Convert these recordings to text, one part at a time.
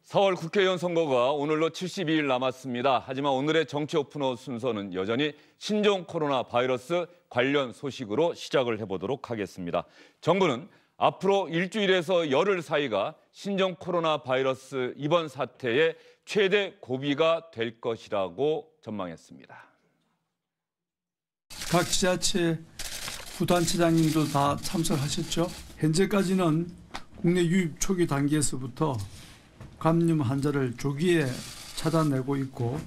4월 국회의원 선거가 오늘로 72일 남았습니다. 하지만 오늘의 정치 오프너 순서는 여전히 신종 코로나 바이러스 관련 소식으로 시작을 해보도록 하겠습니다. 정부는 앞으로 일주일에서 열흘 사이가 신종 코로나 바이러스 이번 사태의 최대 고비가 될 것이라고 전망했습니다. 각 지자체 부단체장님도 다 참석하셨죠. 현재까지는 국내 유입 초기 단계에서부터 감염 환자를 조기에 찾아내고 있고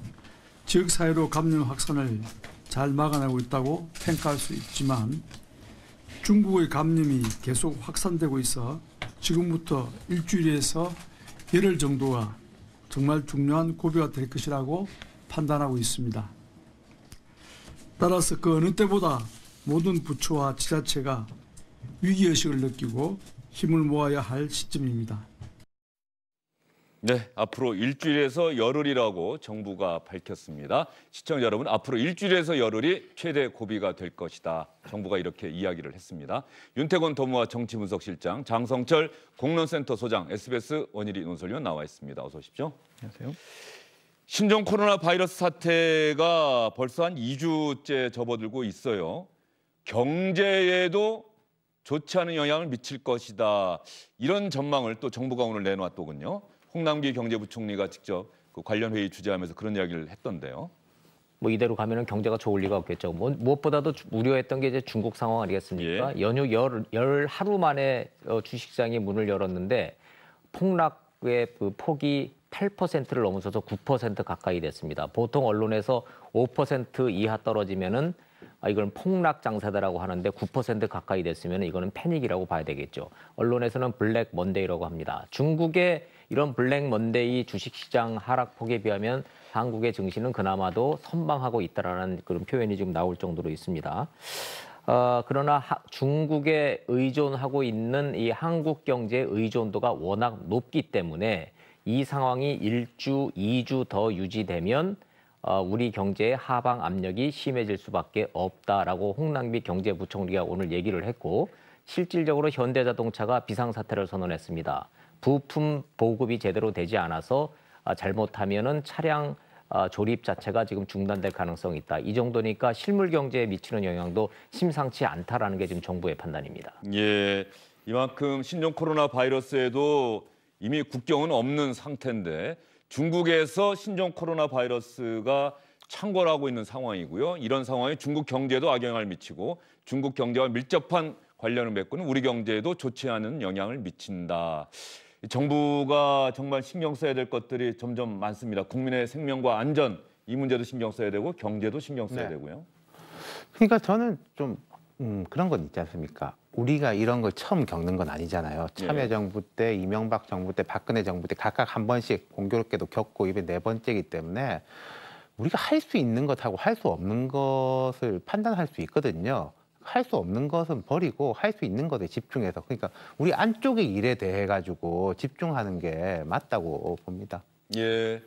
지역 사회로 감염 확산을 잘 막아내고 있다고 평가할 수 있지만 중국의 감염이 계속 확산되고 있어 지금부터 일주일에서 열흘 정도가 정말 중요한 고비가 될 것이라고 판단하고 있습니다. 따라서 그 어느 때보다 모든 부처와 지자체가 위기의식을 느끼고 힘을 모아야 할 시점입니다. 네, 앞으로 일주일에서 열흘이라고 정부가 밝혔습니다. 시청자 여러분, 앞으로 일주일에서 열흘이 최대 고비가 될 것이다. 정부가 이렇게 이야기를 했습니다. 윤태곤 더모아 정치분석실장, 장성철 공론센터 소장, SBS 원일이 논설위원 나와 있습니다. 어서 오십시오. 안녕하세요. 신종 코로나 바이러스 사태가 벌써 한 2주째 접어들고 있어요. 경제에도 좋지 않은 영향을 미칠 것이다. 이런 전망을 또 정부가 오늘 내놓았더군요. 홍남기 경제부총리가 직접 그 관련 회의 주재하면서 그런 이야기를 했던데요. 뭐 이대로 가면은 경제가 좋을 리가 없겠죠. 무엇보다도 우려했던 게 이제 중국 상황 아니겠습니까? 예. 연휴 열 하루 만에 주식시장이 문을 열었는데 폭락의 그 폭이 8%를 넘어서서 9% 가까이 됐습니다. 보통 언론에서 5% 이하 떨어지면은 이건 폭락 장세다라고 하는데 9% 가까이 됐으면 이거는 패닉이라고 봐야 되겠죠. 언론에서는 블랙 먼데이라고 합니다. 중국의 이런 블랙 먼데이 주식시장 하락폭에 비하면 한국의 증시는 그나마도 선방하고 있다라는 그런 표현이 지금 나올 정도로 있습니다. 그러나 중국에 의존하고 있는 이 한국 경제의 의존도가 워낙 높기 때문에 이 상황이 1주, 2주 더 유지되면 우리 경제의 하방 압력이 심해질 수밖에 없다라고 홍남기 경제부총리가 오늘 얘기를 했고 실질적으로 현대자동차가 비상사태를 선언했습니다. 부품 보급이 제대로 되지 않아서 잘못하면은 차량 조립 자체가 지금 중단될 가능성이 있다. 이 정도니까 실물 경제에 미치는 영향도 심상치 않다라는 게 지금 정부의 판단입니다. 예, 이만큼 신종 코로나 바이러스에도 이미 국경은 없는 상태인데 중국에서 신종 코로나 바이러스가 창궐하고 있는 상황이고요. 이런 상황에 중국 경제에도 악영향을 미치고 중국 경제와 밀접한 관련을 맺고는 우리 경제에도 좋지 않은 영향을 미친다. 정부가 정말 신경 써야 될 것들이 점점 많습니다. 국민의 생명과 안전, 이 문제도 신경 써야 되고 경제도 신경 써야 되고요. 그러니까 저는 좀 그런 건 있지 않습니까? 우리가 이런 걸 처음 겪는 건 아니잖아요. 참여정부 때, 이명박 정부 때, 박근혜 정부 때 각각 한 번씩 공교롭게도 겪고 이게 4번째이기 때문에 우리가 할 수 있는 것하고 할 수 없는 것을 판단할 수 있거든요. 할 수 없는 것은 버리고 할 수 있는 것에 집중해서 그러니까 우리 안쪽의 일에 대해 가지고 집중하는 게 맞다고 봅니다. 예.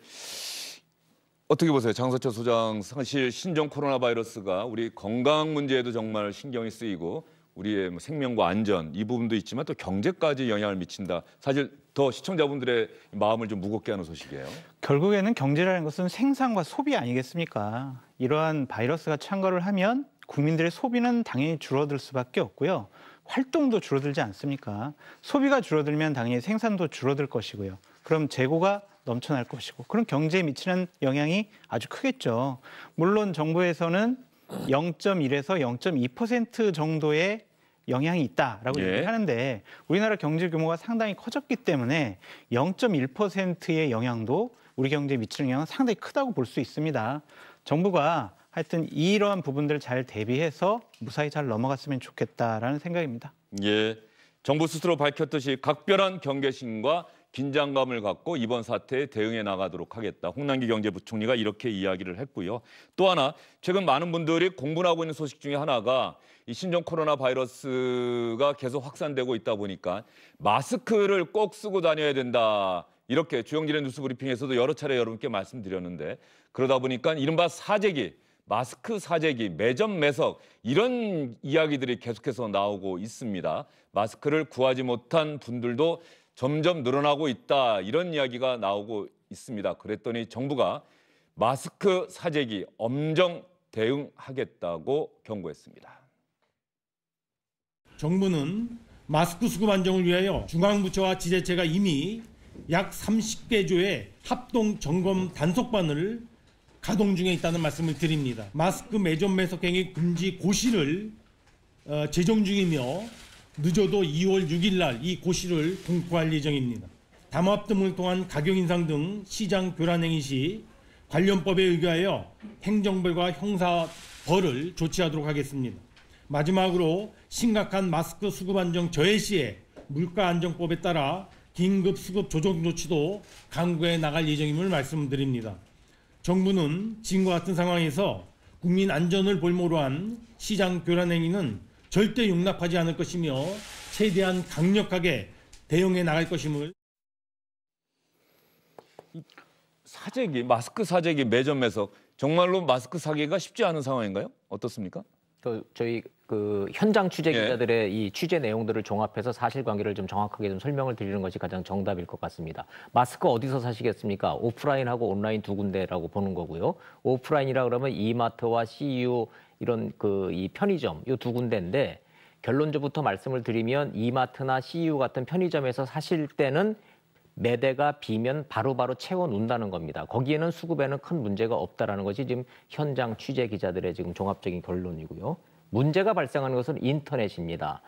어떻게 보세요? 장성철 소장, 사실 신종 코로나 바이러스가 우리 건강 문제에도 정말 신경이 쓰이고 우리의 생명과 안전 이 부분도 있지만 또 경제까지 영향을 미친다. 사실 더 시청자분들의 마음을 좀 무겁게 하는 소식이에요. 결국에는 경제라는 것은 생산과 소비 아니겠습니까? 이러한 바이러스가 창궐을 하면 국민들의 소비는 당연히 줄어들 수밖에 없고요. 활동도 줄어들지 않습니까? 소비가 줄어들면 당연히 생산도 줄어들 것이고요. 그럼 재고가 넘쳐날 것이고 그럼 경제에 미치는 영향이 아주 크겠죠. 물론 정부에서는 0.1에서 0.2% 정도의 영향이 있다라고 얘기를 하는데 우리나라 경제 규모가 상당히 커졌기 때문에 0.1%의 영향도 우리 경제에 미치는 영향은 상당히 크다고 볼 수 있습니다. 정부가 하여튼 이러한 부분들을 잘 대비해서 무사히 잘 넘어갔으면 좋겠다라는 생각입니다. 예, 정부 스스로 밝혔듯이 각별한 경계심과 긴장감을 갖고 이번 사태에 대응해 나가도록 하겠다. 홍남기 경제부총리가 이렇게 이야기를 했고요. 또 하나, 최근 많은 분들이 공분하고 있는 소식 중에 하나가 이 신종 코로나 바이러스가 계속 확산되고 있다 보니까 마스크를 꼭 쓰고 다녀야 된다. 이렇게 주영진의 뉴스 브리핑에서도 여러 차례 여러분께 말씀드렸는데 그러다 보니까 이른바 사재기, 마스크 사재기, 매점 매석 이런 이야기들이 계속해서 나오고 있습니다. 마스크를 구하지 못한 분들도 점점 늘어나고 있다 이런 이야기가 나오고 있습니다. 그랬더니 정부가 마스크 사재기 엄정 대응하겠다고 경고했습니다. 정부는 마스크 수급 안정을 위하여 중앙부처와 지자체가 이미 약 30개조의 합동 점검 단속반을 가동 중에 있다는 말씀을 드립니다. 마스크 매점 매석 행위 금지 고시를 제정 중이며 늦어도 2월 6일 날 이 고시를 공포할 예정입니다. 담합 등을 통한 가격 인상 등 시장 교란 행위 시 관련법에 의거하여 행정벌과 형사벌을 조치하도록 하겠습니다. 마지막으로 심각한 마스크 수급 안정 저해 시에 물가안정법에 따라 긴급 수급 조정 조치도 강구해 나갈 예정임을 말씀드립니다. 정부는 지금과 같은 상황에서 국민 안전을 볼모로 한 시장 교란 행위는 절대 용납하지 않을 것이며 최대한 강력하게 대응해 나갈 것임을. 사재기, 마스크 사재기 매점 매석 정말로 마스크 사기가 쉽지 않은 상황인가요? 어떻습니까? 저희 현장 취재 예. 기자들의 이 취재 내용들을 종합해서 사실관계를 좀 정확하게 좀 설명을 드리는 것이 가장 정답일 것 같습니다. 마스크 어디서 사시겠습니까? 오프라인하고 온라인 두 군데라고 보는 거고요. 오프라인이라 그러면 이마트와 CU 이런 이 편의점 이 두 군데인데 결론적부터 말씀을 드리면 이마트나 CU 같은 편의점에서 사실 때는 매대가 비면 바로바로 채워 놓는다는 겁니다. 거기에는 수급에는 큰 문제가 없다라는 것이 지금 현장 취재 기자들의 지금 종합적인 결론이고요. 문제가 발생하는 것은 인터넷입니다.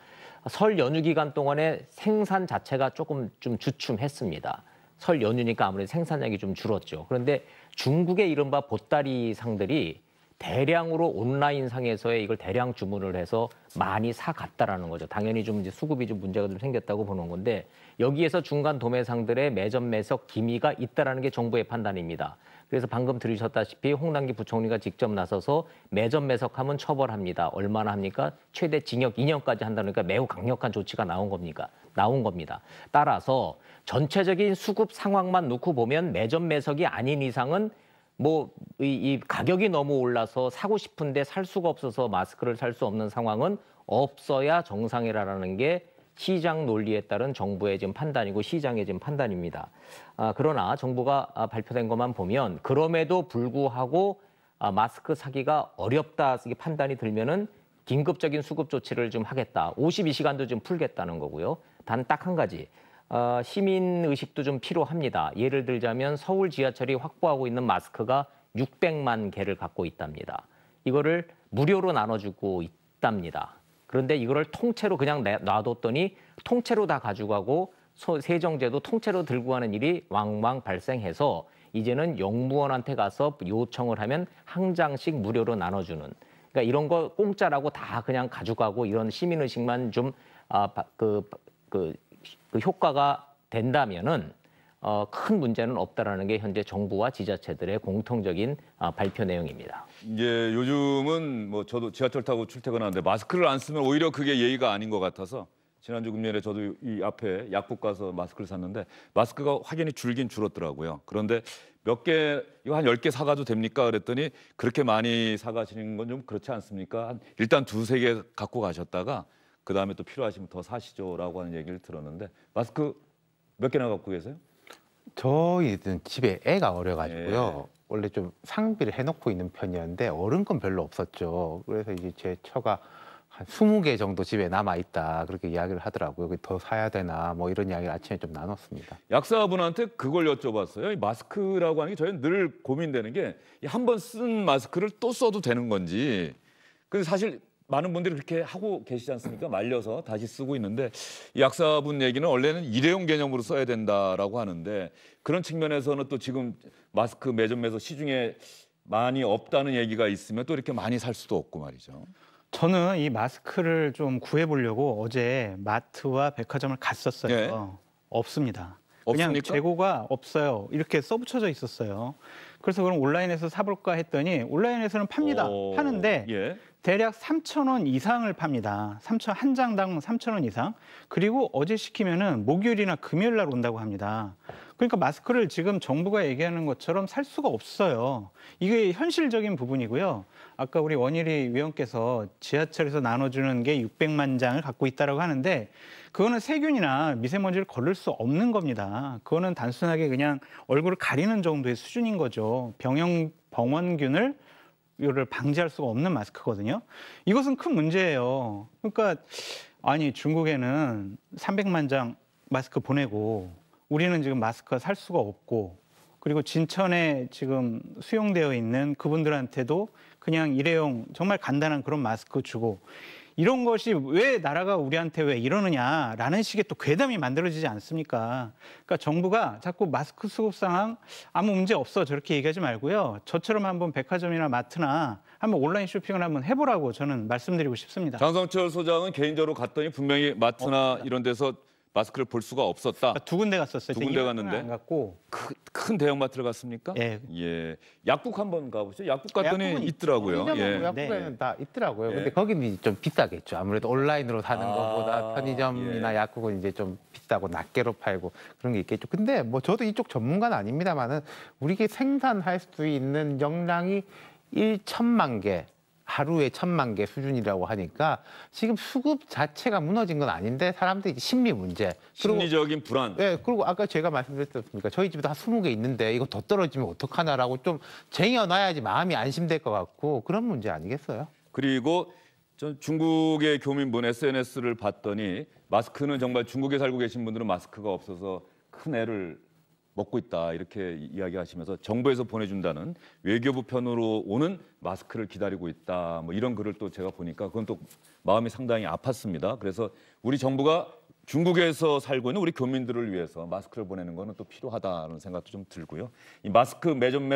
설 연휴 기간 동안에 생산 자체가 조금 좀 주춤했습니다. 설 연휴니까 아무래도 생산량이 좀 줄었죠. 그런데 중국의 이른바 보따리 상들이 대량으로 온라인 상에서의 이걸 대량 주문을 해서 많이 사갔다라는 거죠. 당연히 좀 이제 수급이 좀 문제가 좀 생겼다고 보는 건데 여기에서 중간 도매상들의 매점 매석 기미가 있다라는 게 정부의 판단입니다. 그래서 방금 들으셨다시피 홍남기 부총리가 직접 나서서 매점 매석하면 처벌합니다. 얼마나 합니까? 최대 징역 2년까지 한다니까 매우 강력한 조치가 나온 겁니다. 따라서 전체적인 수급 상황만 놓고 보면 매점 매석이 아닌 이상은 이 가격이 너무 올라서 사고 싶은데 살 수가 없어서 마스크를 살 수 없는 상황은 없어야 정상이라는 게 시장 논리에 따른 정부의 지금 판단이고 시장의 지금 판단입니다. 그러나 정부가 발표된 것만 보면 그럼에도 불구하고 마스크 사기가 어렵다 판단이 들면은 긴급적인 수급 조치를 좀 하겠다. 52시간도 좀 풀겠다는 거고요. 단 딱 한 가지. 시민 의식도 좀 필요합니다. 예를 들자면 서울 지하철이 확보하고 있는 마스크가 600만 개를 갖고 있답니다. 이거를 무료로 나눠주고 있답니다. 그런데 이거를 통째로 그냥 놔뒀더니 통째로 다 가져가고 세정제도 통째로 들고 가는 일이 왕왕 발생해서 이제는 영무원한테 가서 요청을 하면 한 장씩 무료로 나눠주는. 그러니까 이런 거 공짜라고 다 그냥 가져가고 이런 시민의식만 좀 효과가 된다면은 큰 문제는 없다라는 게 현재 정부와 지자체들의 공통적인 발표 내용입니다. 이제 요즘은 저도 지하철 타고 출퇴근하는데 마스크를 안 쓰면 오히려 그게 예의가 아닌 것 같아서 지난주 금요일에 저도 이 앞에 약국 가서 마스크를 샀는데 마스크가 확연히 줄긴 줄었더라고요. 그런데 몇 개, 이거 한 10개 사가도 됩니까? 그랬더니 그렇게 많이 사가시는 건 좀 그렇지 않습니까? 일단 2-3개 갖고 가셨다가 그다음에 또 필요하시면 더 사시죠라고 하는 얘기를 들었는데 마스크 몇 개나 갖고 계세요? 저희는 집에 애가 어려가지고요. 예. 원래 좀 상비를 해놓고 있는 편이었는데 어른 건 별로 없었죠. 그래서 이제 제 처가 한 20개 정도 집에 남아있다 그렇게 이야기를 하더라고요. 더 사야 되나 뭐 이런 이야기를 아침에 좀 나눴습니다. 약사분한테 그걸 여쭤봤어요. 이 마스크라고 하는 게 저희는 늘 고민되는 게 한 번 쓴 마스크를 또 써도 되는 건지. 근데 사실 많은 분들이 그렇게 하고 계시지 않습니까? 말려서 다시 쓰고 있는데 이 약사분 얘기는 원래는 일회용 개념으로 써야 된다라고 하는데 그런 측면에서는 또 지금 마스크 매점에서 시중에 많이 없다는 얘기가 있으면 또 이렇게 많이 살 수도 없고 말이죠. 저는 이 마스크를 좀 구해보려고 어제 마트와 백화점을 갔었어요. 네. 없습니다. 그냥 없습니까? 재고가 없어요. 이렇게 써붙여져 있었어요. 그래서 그럼 온라인에서 사볼까 했더니 온라인에서는 팝니다. 파는데 예. 대략 3,000원 이상을 팝니다. 한 장당 3,000원 이상. 그리고 어제 시키면은 목요일이나 금요일 날 온다고 합니다. 그러니까 마스크를 지금 정부가 얘기하는 것처럼 살 수가 없어요. 이게 현실적인 부분이고요. 아까 우리 원일이 위원께서 지하철에서 나눠주는 게 600만 장을 갖고 있다라고 하는데 그거는 세균이나 미세먼지를 걸을 수 없는 겁니다. 그거는 단순하게 그냥 얼굴을 가리는 정도의 수준인 거죠. 병원균을 이거를 방지할 수가 없는 마스크거든요. 이것은 큰 문제예요. 그러니까 아니 중국에는 300만 장 마스크 보내고 우리는 지금 마스크가 살 수가 없고 그리고 진천에 지금 수용되어 있는 그분들한테도 그냥 일회용 정말 간단한 그런 마스크 주고 이런 것이 왜 나라가 우리한테 왜 이러느냐라는 식의 또 괴담이 만들어지지 않습니까? 그러니까 정부가 자꾸 마스크 수급 상황 아무 문제 없어 저렇게 얘기하지 말고요. 저처럼 한번 백화점이나 마트나 한번 온라인 쇼핑을 한번 해보라고 저는 말씀드리고 싶습니다. 장성철 소장은 개인적으로 갔더니 분명히 마트나 이런 데서 마스크를 볼 수가 없었다. 두 군데 갔었어요. 두 군데 갔는데 안 갔고 큰 대형마트를 갔습니까? 예. 예. 약국 한번 가보죠. 약국 갔더니 약국은 있더라고요. 편의점하고 예. 약국에는 네. 다 있더라고요. 예. 근데 거기는 좀 비싸겠죠. 아무래도 온라인으로 사는 아, 것보다 편의점이나 예. 약국은 이제 좀 비싸고 낱개로 팔고 그런 게 있겠죠. 근데 뭐 저도 이쪽 전문가는 아닙니다만은 우리가 생산할 수 있는 용량이 1,000만 개. 하루에 1,000만 개 수준이라고 하니까 지금 수급 자체가 무너진 건 아닌데 사람들이 이제 심리 문제. 심리적인 불안. 네, 그리고 아까 제가 말씀드렸습니까? 저희 집에도 한 20개 있는데 이거 더 떨어지면 어떡하나라고 좀 쟁여놔야지 마음이 안심될 것 같고 그런 문제 아니겠어요? 그리고 전 중국의 교민분 SNS를 봤더니 마스크는 정말 중국에 살고 계신 분들은 마스크가 없어서 큰 애를 먹고 있다 이렇게 이야기하시면서 정부에서 보내준다는 외교부 편으로 오는 마스크를 기다리고 있다 뭐 이런 글을 또 제가 보니까 그건 또 마음이 상당히 아팠습니다. 그래서 우리 정부가 중국에서 살고 있는 우리 교민들을 위해서 마스크를 보내는 거는 또 필요하다는 생각도 좀 들고요. 이 마스크 매점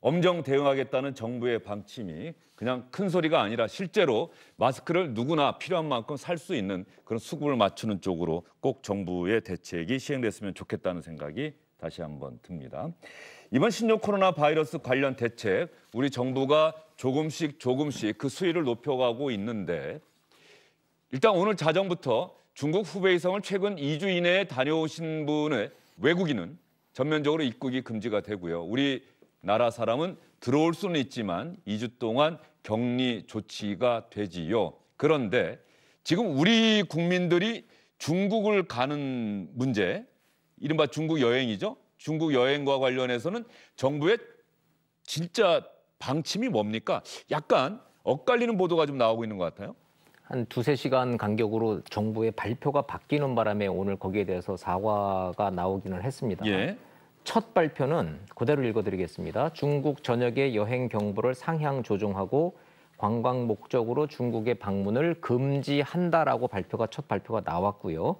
엄정 대응하겠다는 정부의 방침이 그냥 큰 소리가 아니라 실제로 마스크를 누구나 필요한 만큼 살 수 있는 그런 수급을 맞추는 쪽으로 꼭 정부의 대책이 시행됐으면 좋겠다는 생각이 다시 한번 듭니다. 이번 신종 코로나 바이러스 관련 대책 우리 정부가 조금씩 그 수위를 높여가고 있는데 일단 오늘 자정부터 중국 후베이성을 최근 2주 이내에 다녀오신 분의 외국인은 전면적으로 입국이 금지가 되고요. 우리 나라 사람은 들어올 수는 있지만 2주 동안 격리 조치가 되지요. 그런데 지금 우리 국민들이 중국을 가는 문제, 이른바 중국 여행이죠. 중국 여행과 관련해서는 정부의 진짜 방침이 뭡니까? 약간 엇갈리는 보도가 좀 나오고 있는 것 같아요. 한 2-3시간 간격으로 정부의 발표가 바뀌는 바람에 오늘 거기에 대해서 사과가 나오기는 했습니다. 예. 첫 발표는 그대로 읽어드리겠습니다. 중국 전역의 여행 경보를 상향 조정하고 관광 목적으로 중국의 방문을 금지한다라고 첫 발표가 나왔고요.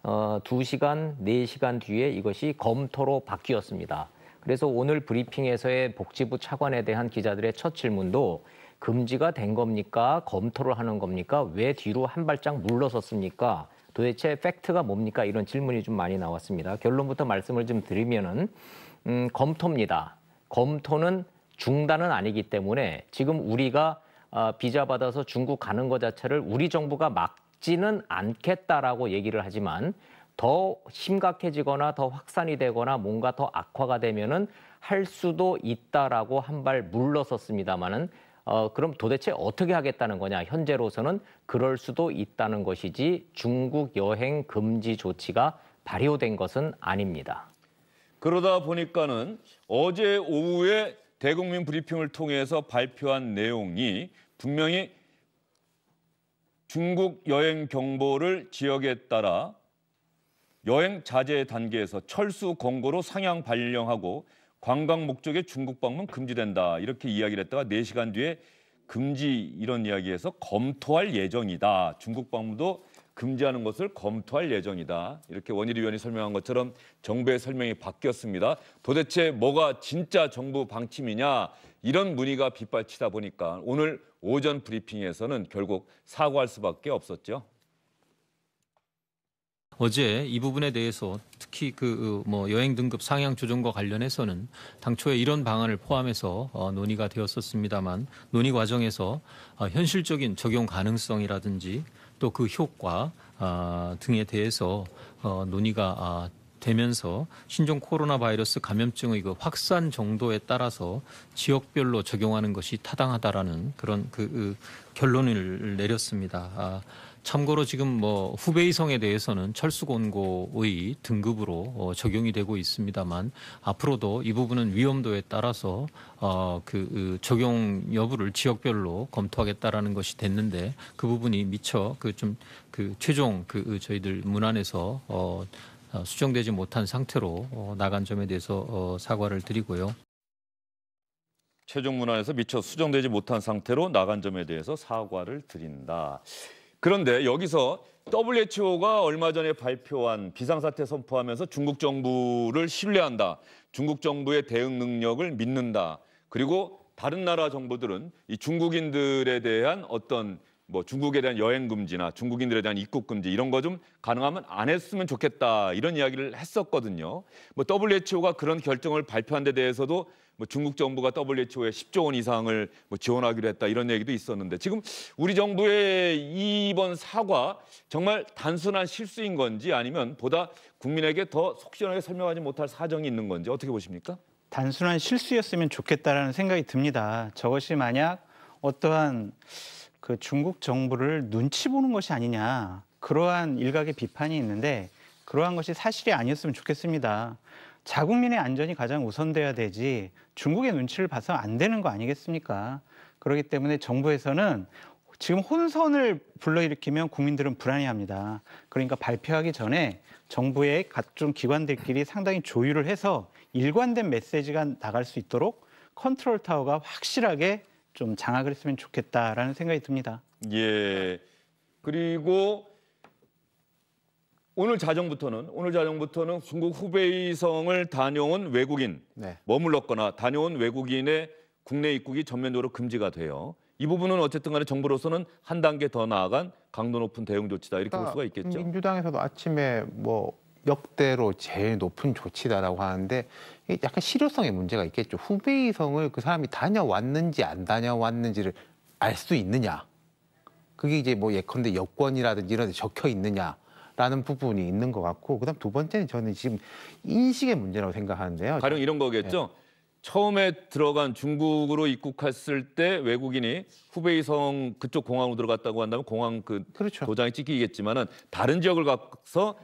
2시간, 4시간 뒤에 이것이 검토로 바뀌었습니다. 그래서 오늘 브리핑에서의 복지부 차관에 대한 기자들의 첫 질문도 금지가 된 겁니까? 검토를 하는 겁니까? 왜 뒤로 한 발짝 물러섰습니까? 도대체 팩트가 뭡니까? 이런 질문이 좀 많이 나왔습니다. 결론부터 말씀을 좀 드리면은 검토입니다. 검토는 중단은 아니기 때문에 지금 우리가 비자 받아서 중국 가는 것 자체를 우리 정부가 막지는 않겠다라고 얘기를 하지만 더 심각해지거나 더 확산이 되거나 뭔가 더 악화가 되면은 할 수도 있다라고 한 발 물러섰습니다마는 그럼 도대체 어떻게 하겠다는 거냐? 현재로서는 그럴 수도 있다는 것이지 중국 여행 금지 조치가 발효된 것은 아닙니다. 그러다 보니까는 어제 오후에 대국민 브리핑을 통해서 발표한 내용이 분명히 중국 여행 경보를 지역에 따라 여행 자제 단계에서 철수 권고로 상향 발령하고 관광 목적의 중국 방문 금지된다. 이렇게 이야기를 했다가 4시간 뒤에 금지 이런 이야기에서 검토할 예정이다. 중국 방문도 금지하는 것을 검토할 예정이다. 이렇게 원일이 위원이 설명한 것처럼 정부의 설명이 바뀌었습니다. 도대체 뭐가 진짜 정부 방침이냐 이런 문의가 빗발치다 보니까 오늘 오전 브리핑에서는 결국 사과할 수밖에 없었죠. 어제 이 부분에 대해서 특히 여행 등급 상향 조정과 관련해서는 당초에 이런 방안을 포함해서 논의가 되었었습니다만 논의 과정에서 현실적인 적용 가능성이라든지 또 그 효과 등에 대해서 논의가 되면서 신종 코로나 바이러스 감염증의 그 확산 정도에 따라서 지역별로 적용하는 것이 타당하다라는 그런 결론을 내렸습니다. 참고로 지금 뭐 후베이성에 대해서는 철수곤고의 등급으로 적용이 되고 있습니다만 앞으로도 이 부분은 위험도에 따라서 적용 여부를 지역별로 검토하겠다라는 것이 됐는데 그 부분이 미처 최종 저희들 문안에서 수정되지 못한 상태로 나간 점에 대해서 사과를 드리고요. 최종 문안에서 미처 수정되지 못한 상태로 나간 점에 대해서 사과를 드린다. 그런데 여기서 WHO가 얼마 전에 발표한 비상사태 선포하면서 중국 정부를 신뢰한다. 중국 정부의 대응 능력을 믿는다. 그리고 다른 나라 정부들은 이 중국인들에 대한 어떤 중국에 대한 여행 금지나 중국인들에 대한 입국 금지 이런 거 좀 가능하면 안 했으면 좋겠다. 이런 이야기를 했었거든요. WHO가 그런 결정을 발표한 데 대해서도 중국 정부가 WHO에 10조 원 이상을 지원하기로 했다 이런 얘기도 있었는데 지금 우리 정부의 이번 사과 정말 단순한 실수인 건지 아니면 보다 국민에게 더 속 시원하게 설명하지 못할 사정이 있는 건지 어떻게 보십니까? 단순한 실수였으면 좋겠다라는 생각이 듭니다. 저것이 만약 어떠한 중국 정부를 눈치 보는 것이 아니냐 그러한 일각의 비판이 있는데 그러한 것이 사실이 아니었으면 좋겠습니다. 자국민의 안전이 가장 우선돼야 되지 중국의 눈치를 봐서 안 되는 거 아니겠습니까? 그렇기 때문에 정부에서는 지금 혼선을 불러일으키면 국민들은 불안해합니다. 그러니까 발표하기 전에 정부의 각종 기관들끼리 상당히 조율을 해서 일관된 메시지가 나갈 수 있도록 컨트롤 타워가 확실하게 좀 장악을 했으면 좋겠다라는 생각이 듭니다. 예. 그리고 오늘 자정부터는 중국 후베이성을 다녀온 외국인, 머물렀거나 다녀온 외국인의 국내 입국이 전면적으로 금지가 돼요. 이 부분은 어쨌든 간에 정부로서는 한 단계 더 나아간 강도 높은 대응 조치다 이렇게 볼 수가 있겠죠. 민주당에서도 아침에 역대로 제일 높은 조치다라고 하는데 약간 실효성의 문제가 있겠죠. 후베이성을 그 사람이 다녀왔는지 안 다녀왔는지를 알 수 있느냐. 그게 이제 예컨대 여권이라든지 이런 데 적혀 있느냐. 라는 부분이 있는 것 같고 그다음 두 번째는 저는 지금 인식의 문제라고 생각하는데요. 가령 이런 거겠죠. 처음에 들어간 중국으로 입국했을 때 외국인이 후베이성 그쪽 공항으로 들어갔다고 한다면 공항 그렇죠. 도장이 찍히겠지만은 다른 지역을 가서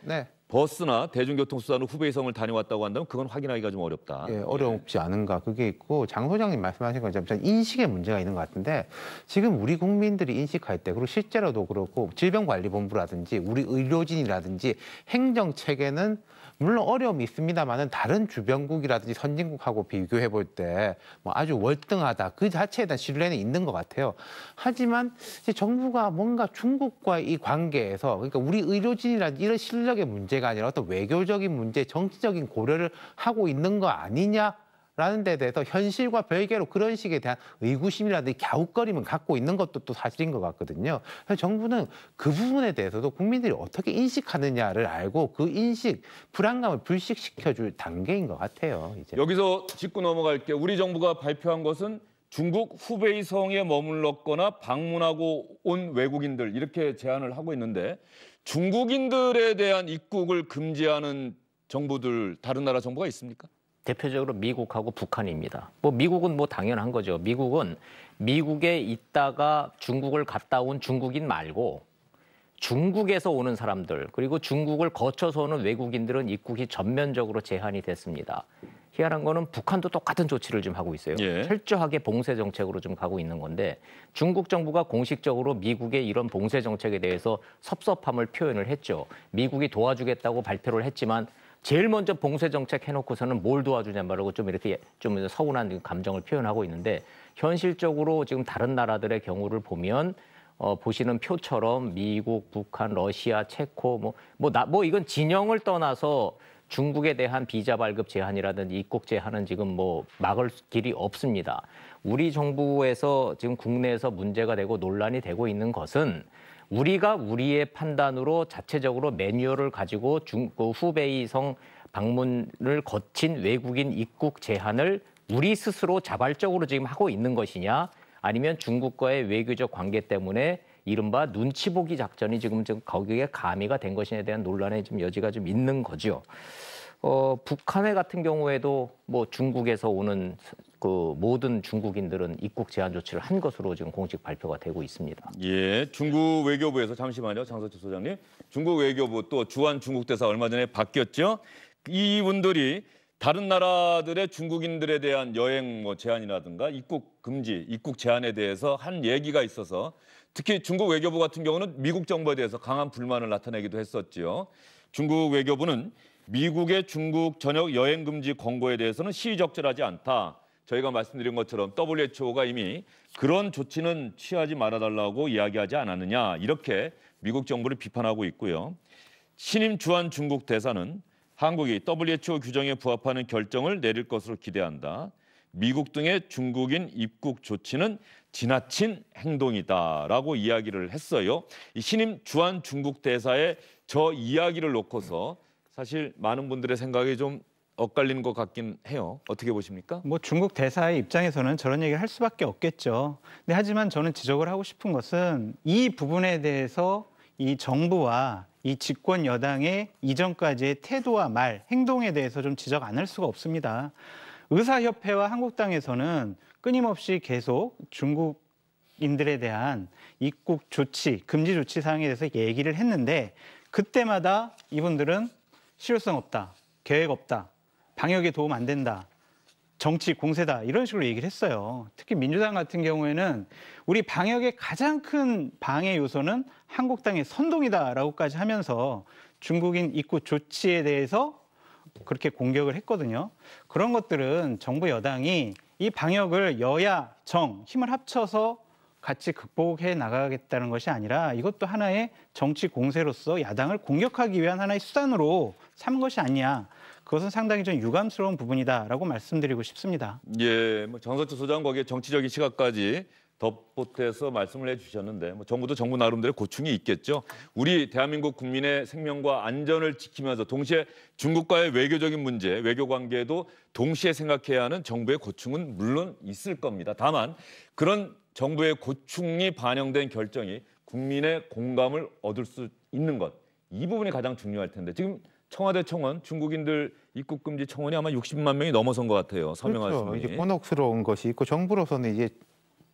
버스나 대중교통수단으로 후베이성을 다녀왔다고 한다면 그건 확인하기가 좀 어렵다. 어렵지 않은가 그게 있고 장 소장님 말씀하신 것처럼 인식의 문제가 있는 것 같은데 지금 우리 국민들이 인식할 때 그리고 실제로도 그렇고 질병관리본부라든지 우리 의료진이라든지 행정체계는 물론 어려움이 있습니다만은 다른 주변국이라든지 선진국하고 비교해 볼 때 아주 월등하다. 그 자체에 대한 신뢰는 있는 것 같아요. 하지만 이제 정부가 뭔가 중국과 이 관계에서 그러니까 우리 의료진이라든지 이런 실력의 문제가 아니라 어떤 외교적인 문제, 정치적인 고려를 하고 있는 거 아니냐? 라는 데 대해서 현실과 별개로 그런 식에 대한 의구심이라든지 갸웃거림을 갖고 있는 것도 또 사실인 것 같거든요. 그래서 정부는 그 부분에 대해서도 국민들이 어떻게 인식하느냐를 알고 그 인식, 불안감을 불식시켜줄 단계인 것 같아요. 이제. 여기서 짚고 넘어갈게요. 우리 정부가 발표한 것은 중국 후베이성에 머물렀거나 방문하고 온 외국인들 이렇게 제안을 하고 있는데 중국인들에 대한 입국을 금지하는 정부들, 다른 나라 정부가 있습니까? 대표적으로 미국하고 북한입니다. 미국은 당연한 거죠. 미국은 미국에 있다가 중국을 갔다 온 중국인 말고 중국에서 오는 사람들 그리고 중국을 거쳐서 오는 외국인들은 입국이 전면적으로 제한이 됐습니다. 희한한 거는 북한도 똑같은 조치를 좀 하고 있어요. 철저하게 봉쇄 정책으로 좀 가고 있는 건데 중국 정부가 공식적으로 미국의 이런 봉쇄 정책에 대해서 섭섭함을 표현을 했죠. 미국이 도와주겠다고 발표를 했지만 제일 먼저 봉쇄 정책 해놓고서는 뭘 도와주냐 말고 좀 이렇게 좀 서운한 감정을 표현하고 있는데 현실적으로 지금 다른 나라들의 경우를 보면 보시는 표처럼 미국, 북한, 러시아, 체코 이건 진영을 떠나서 중국에 대한 비자 발급 제한이라든지 입국 제한은 지금 막을 길이 없습니다. 우리 정부에서 지금 국내에서 문제가 되고 논란이 되고 있는 것은 우리가 우리의 판단으로 자체적으로 매뉴얼을 가지고 후베이성 방문을 거친 외국인 입국 제한을 우리 스스로 자발적으로 지금 하고 있는 것이냐 아니면 중국과의 외교적 관계 때문에 이른바 눈치 보기 작전이 지금 거기에 가미가 된 것이냐에 대한 논란의 좀 여지가 좀 있는 거죠. 북한의 같은 경우에도 뭐 중국에서 오는 그 모든 중국인들은 입국 제한 조치를 한 것으로 지금 공식 발표가 되고 있습니다. 예, 중국 외교부에서 잠시만요, 장서철 소장님. 중국 외교부 또 주한 중국 대사 얼마 전에 바뀌었죠. 이분들이 다른 나라들의 중국인들에 대한 여행 뭐 제한이라든가 입국 금지, 입국 제한에 대해서 한 얘기가 있어서 특히 중국 외교부 같은 경우는 미국 정부에 대해서 강한 불만을 나타내기도 했었지요. 중국 외교부는 미국의 중국 전역 여행 금지 권고에 대해서는 시의적절하지 않다. 저희가 말씀드린 것처럼 WHO가 이미 그런 조치는 취하지 말아달라고 이야기하지 않았느냐 이렇게 미국 정부를 비판하고 있고요. 신임 주한 중국 대사는 한국이 WHO 규정에 부합하는 결정을 내릴 것으로 기대한다. 미국 등의 중국인 입국 조치는 지나친 행동이다라고 이야기를 했어요. 이 신임 주한 중국 대사의 저 이야기를 놓고서 사실 많은 분들의 생각이 좀 엇갈리는 것 같긴 해요. 어떻게 보십니까? 뭐 중국 대사의 입장에서는 저런 얘기를 할 수밖에 없겠죠. 근데 하지만 저는 지적을 하고 싶은 것은 이 부분에 대해서 이 정부와 이 집권 여당의 이전까지의 태도와 말, 행동에 대해서 좀 지적 안 할 수가 없습니다. 의사협회와 한국당에서는 끊임없이 계속 중국인들에 대한 입국 조치, 금지 조치 사항에 대해서 얘기를 했는데 그때마다 이분들은 실효성 없다, 계획 없다, 방역에 도움 안 된다, 정치 공세다 이런 식으로 얘기를 했어요. 특히 민주당 같은 경우에는 우리 방역의 가장 큰 방해 요소는 한국당의 선동이다라고까지 하면서 중국인 입국 조치에 대해서 그렇게 공격을 했거든요. 그런 것들은 정부 여당이 이 방역을 여야, 정, 힘을 합쳐서 같이 극복해 나가겠다는 것이 아니라 이것도 하나의 정치 공세로서 야당을 공격하기 위한 하나의 수단으로 삼은 것이 아니냐. 그것은 상당히 좀 유감스러운 부분이다라고 말씀드리고 싶습니다. 예, 뭐 장서철 소장 거기에 정치적인 시각까지 덧보태서 말씀을 해주셨는데 뭐 정부도 정부 나름대로 고충이 있겠죠. 우리 대한민국 국민의 생명과 안전을 지키면서 동시에 중국과의 외교적인 문제, 외교 관계도 동시에 생각해야 하는 정부의 고충은 물론 있을 겁니다. 다만 그런 정부의 고충이 반영된 결정이 국민의 공감을 얻을 수 있는 것, 이 부분이 가장 중요할 텐데 지금 청와대 청원, 중국인들 입국 금지 청원이 아마 60만 명이 넘어선 것 같아요. 서명할 그렇죠. 분이. 이제 곤혹스러운 것이 있고 정부로서는 이제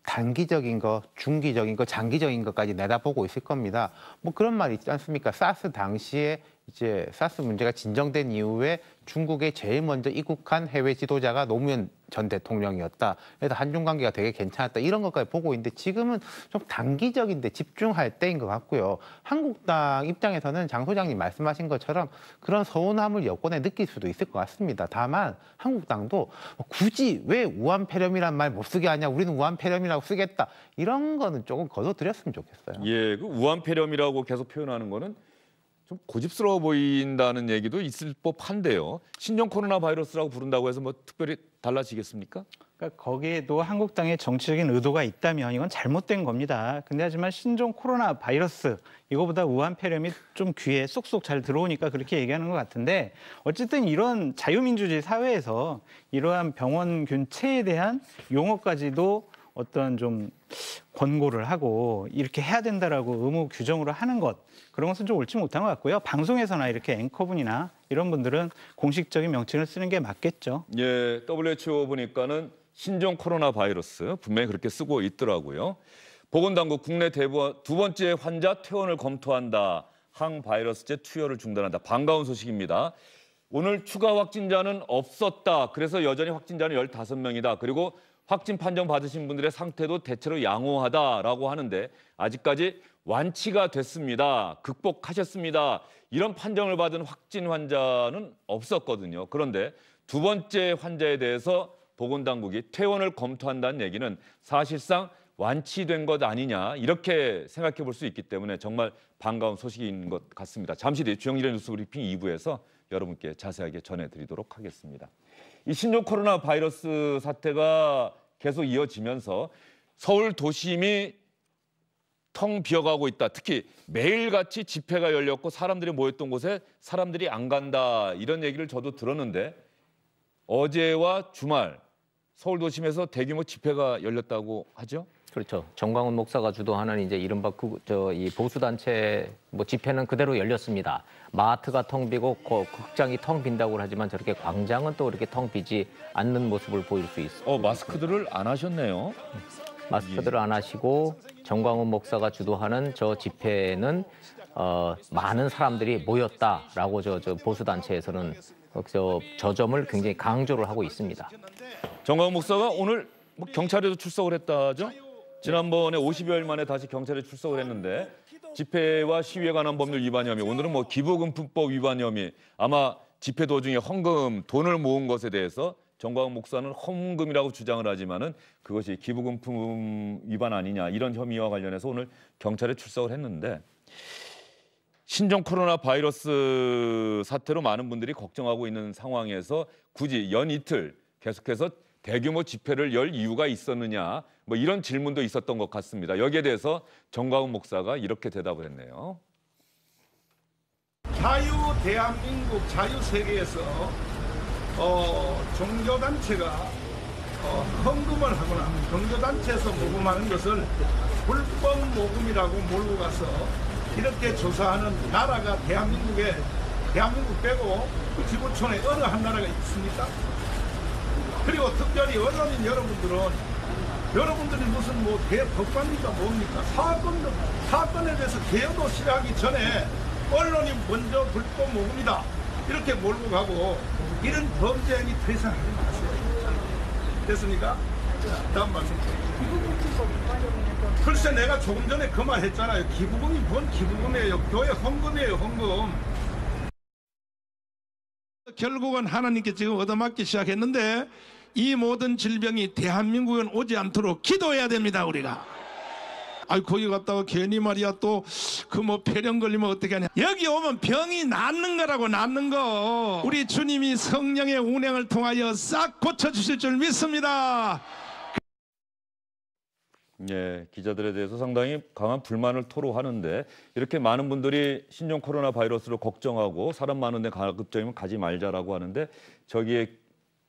단기적인 거, 중기적인 거, 장기적인 것까지 내다보고 있을 겁니다. 뭐 그런 말 있지 않습니까? 사스 당시에 이제 사스 문제가 진정된 이후에 중국에 제일 먼저 입국한 해외 지도자가 노무현 전 대통령이었다. 그래서 한중 관계가 되게 괜찮았다. 이런 것까지 보고 있는데 지금은 좀 단기적인데 집중할 때인 것 같고요. 한국당 입장에서는 장 소장님 말씀하신 것처럼 그런 서운함을 여권에 느낄 수도 있을 것 같습니다. 다만 한국당도 굳이 왜 우한폐렴이란 말 못 쓰게 하냐. 우리는 우한폐렴이라고 쓰겠다. 이런 거는 조금 거둬들였으면 좋겠어요. 예, 그 우한폐렴이라고 계속 표현하는 거는 좀 고집스러워 보인다는 얘기도 있을 법한데요. 신종 코로나 바이러스라고 부른다고 해서 뭐 특별히 달라지겠습니까? 그러니까 거기에도 한국당의 정치적인 의도가 있다면 이건 잘못된 겁니다. 근데 하지만 신종 코로나 바이러스 이거보다 우한폐렴이 좀 귀에 쏙쏙 잘 들어오니까 그렇게 얘기하는 것 같은데 어쨌든 이런 자유민주주의 사회에서 이러한 병원 균체에 대한 용어까지도 어떤 좀 권고를 하고 이렇게 해야 된다라고 의무 규정으로 하는 것 그런 것은 좀 옳지 못한 것 같고요. 방송에서나 이렇게 앵커분이나 이런 분들은 공식적인 명칭을 쓰는 게 맞겠죠. 예, WHO 보니까는 신종 코로나 바이러스 분명히 그렇게 쓰고 있더라고요. 보건당국 국내 두 번째 환자 퇴원을 검토한다. 항바이러스제 투여를 중단한다. 반가운 소식입니다. 오늘 추가 확진자는 없었다. 그래서 여전히 확진자는 15명이다. 그리고 확진 판정 받으신 분들의 상태도 대체로 양호하다라고 하는데 아직까지 완치가 됐습니다. 극복하셨습니다. 이런 판정을 받은 확진 환자는 없었거든요. 그런데 두 번째 환자에 대해서 보건당국이 퇴원을 검토한다는 얘기는 사실상 완치된 것 아니냐 이렇게 생각해 볼 수 있기 때문에 정말 반가운 소식인 것 같습니다. 잠시 뒤 주영일의 뉴스 브리핑 2부에서 여러분께 자세하게 전해드리도록 하겠습니다. 이 신종 코로나 바이러스 사태가 계속 이어지면서 서울 도심이 텅 비어가고 있다. 특히 매일같이 집회가 열렸고 사람들이 모였던 곳에 사람들이 안 간다. 이런 얘기를 저도 들었는데 어제와 주말 서울 도심에서 대규모 집회가 열렸다고 하죠? 그렇죠. 정광훈 목사가 주도하는 이제 이른바 이 보수 단체 뭐 집회는 그대로 열렸습니다. 마트가 텅 비고 극장이 텅 빈다고 하지만 저렇게 광장은 또 이렇게 텅 비지 않는 모습을 보일 수 있습니다. 마스크들을 안 하셨네요. 마스크들을 안 하시고 정광훈 목사가 주도하는 저 집회는 많은 사람들이 모였다라고 저 보수 단체에서는 저 점을 굉장히 강조를 하고 있습니다. 정광훈 목사가 오늘 뭐 경찰에도 출석을 했다죠? 지난번에 50여일 만에 다시 경찰에 출석을 했는데 집회와 시위에 관한 법률 위반 혐의, 오늘은 뭐 기부금품법 위반 혐의, 아마 집회 도중에 헌금, 돈을 모은 것에 대해서 정광훈 목사는 헌금이라고 주장을 하지만은 그것이 기부금품 위반 아니냐, 이런 혐의와 관련해서 오늘 경찰에 출석을 했는데, 신종 코로나 바이러스 사태로 많은 분들이 걱정하고 있는 상황에서 굳이 연이틀 계속해서 대규모 집회를 열 이유가 있었느냐, 뭐 이런 질문도 있었던 것 같습니다. 여기에 대해서 정광훈 목사가 이렇게 대답을 했네요. 자유 대한민국 자유 세계에서 종교단체가 헌금을 하거나 종교단체에서 모금하는 것을 불법 모금이라고 몰고 가서 이렇게 조사하는 나라가 대한민국 빼고 지구촌에 어느 한 나라가 있습니까? 그리고 특별히 언론인 여러분들이 무슨 뭐 대법관입니까 뭡니까? 사건에 대해서 개요도 실하기 전에 언론이 먼저 불법 모금이다 이렇게 몰고 가고, 이런 범죄 행위 더 이상 하지 마세요. 됐습니까? 다음 말씀. 글쎄, 내가 조금 전에 그 말 했잖아요. 기부금이 뭔 기부금이에요? 교회 헌금이에요, 헌금. 결국은 하나님께 지금 얻어맞기 시작했는데, 이 모든 질병이 대한민국에 오지 않도록 기도해야 됩니다, 우리가. 거기 갔다가 괜히 말이야 또 그 뭐 폐렴 걸리면 어떻게 하냐. 여기 오면 병이 낫는 거라고, 낫는 거. 우리 주님이 성령의 운행을 통하여 싹 고쳐주실 줄 믿습니다. 예, 기자들에 대해서 상당히 강한 불만을 토로하는데, 이렇게 많은 분들이 신종 코로나 바이러스로 걱정하고 사람 많은데 가급적이면 가지 말자라고 하는데, 저기에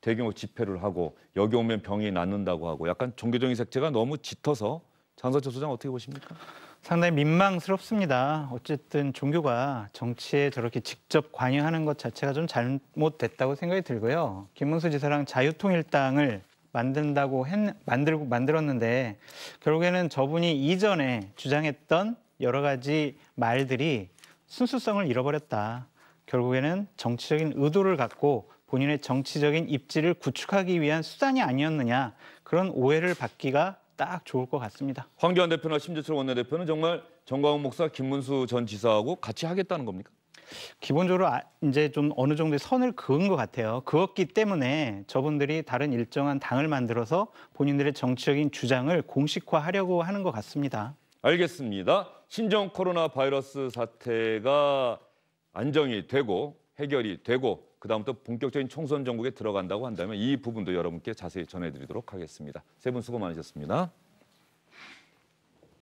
대규모 집회를 하고 여기 오면 병이 낫는다고 하고, 약간 종교적인 색채가 너무 짙어서, 장성철 소장 어떻게 보십니까? 상당히 민망스럽습니다. 어쨌든 종교가 정치에 저렇게 직접 관여하는 것 자체가 좀 잘못됐다고 생각이 들고요. 김문수 지사랑 자유통일당을 만들었는데 결국에는 저분이 이전에 주장했던 여러 가지 말들이 순수성을 잃어버렸다. 결국에는 정치적인 의도를 갖고 본인의 정치적인 입지를 구축하기 위한 수단이 아니었느냐, 그런 오해를 받기가 딱 좋을 것 같습니다. 황교안 대표나 심재철 원내대표는 정말 정광훈 목사, 김문수 전 지사하고 같이 하겠다는 겁니까? 기본적으로 이제 좀 어느 정도의 선을 그은 것 같아요. 그었기 때문에 저분들이 다른 일정한 당을 만들어서 본인들의 정치적인 주장을 공식화하려고 하는 것 같습니다. 알겠습니다. 신종 코로나 바이러스 사태가 안정이 되고 해결이 되고 그다음부터 본격적인 총선 전국에 들어간다고 한다면 이 부분도 여러분께 자세히 전해드리도록 하겠습니다. 세 분 수고 많으셨습니다.